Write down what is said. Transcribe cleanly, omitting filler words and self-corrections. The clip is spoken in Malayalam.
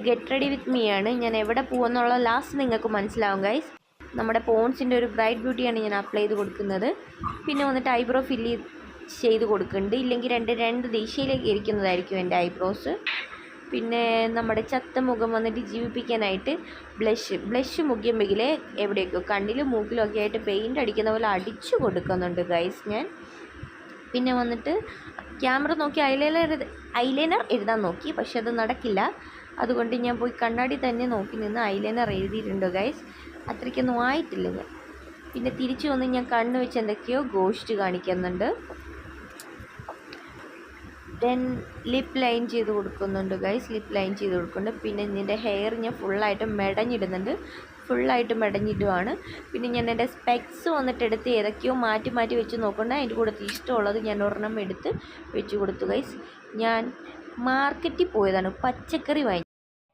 ഗെറ്റ് റെഡി വിത്ത് മീ ആണ്. ഞാൻ എവിടെ പോകുമെന്നുള്ള ലാസ്റ്റ് നിങ്ങൾക്ക് മനസ്സിലാവും ഗൈസ്. നമ്മുടെ പോൺസിൻ്റെ ഒരു ബ്രൈറ്റ് ബ്യൂട്ടിയാണ് ഞാൻ അപ്ലൈ ചെയ്ത് കൊടുക്കുന്നത്. പിന്നെ വന്നിട്ട് ഐബ്രോ ഫില്ല് ചെയ്ത് കൊടുക്കുന്നുണ്ട്. ഇല്ലെങ്കിൽ രണ്ട് ദിശയിലേക്ക് ഇരിക്കുന്നതായിരിക്കും എൻ്റെ ഐബ്രോസ്. പിന്നെ നമ്മുടെ ചത്ത മുഖം വന്നിട്ട് ജീവിപ്പിക്കാനായിട്ട് ബ്ലഷ് മുഖ്യമെങ്കിൽ എവിടെയൊക്കെയോ കണ്ണിലും മൂക്കിലും ഒക്കെ ആയിട്ട് പെയിൻ്റ് അടിക്കുന്ന പോലെ അടിച്ചു കൊടുക്കുന്നുണ്ട് ഗൈസ് ഞാൻ. പിന്നെ വന്നിട്ട് ക്യാമറ നോക്കി ഐലൈനർ എഴുതാൻ നോക്കി, പക്ഷെ അത് നടക്കില്ല. അതുകൊണ്ട് ഞാൻ പോയി കണ്ണാടി തന്നെ നോക്കി നിന്ന് ഐലൈനർ എഴുതിയിട്ടുണ്ട് ഗൈസ്. അത്രയ്ക്കൊന്നും ആയിട്ടില്ല ഞാൻ. പിന്നെ തിരിച്ചു വന്ന് ഞാൻ കണ്ണ് വെച്ച് എന്തൊക്കെയോ ഗോസ്റ്റ് കാണിക്കുന്നുണ്ട്. ദെൻ ലിപ്പ് ലൈൻ ചെയ്ത് കൊടുക്കുന്നുണ്ട് ഗൈസ്. ലിപ്പ് ലൈൻ ചെയ്ത് കൊടുക്കുന്നുണ്ട്. പിന്നെ എൻ്റെ ഹെയർ ഞാൻ ഫുള്ളായിട്ട് മെടഞ്ഞിടുന്നുണ്ട്. ഫുള്ളായിട്ട് മെടഞ്ഞിടുവാണ്. പിന്നെ ഞാൻ എൻ്റെ സ്പെക്സ് വന്നിട്ട് എടുത്ത് ഏതൊക്കെയോ മാറ്റി വെച്ച് നോക്കുന്നുണ്ട്. അതിൻ്റെ കൂടെ ഇഷ്ടമുള്ളത് ഞാൻ ഒരെണ്ണം എടുത്ത് വെച്ച് കൊടുത്തു ഗൈസ്. ഞാൻ മാർക്കറ്റിൽ പോയതാണ്, പച്ചക്കറി വാങ്ങി.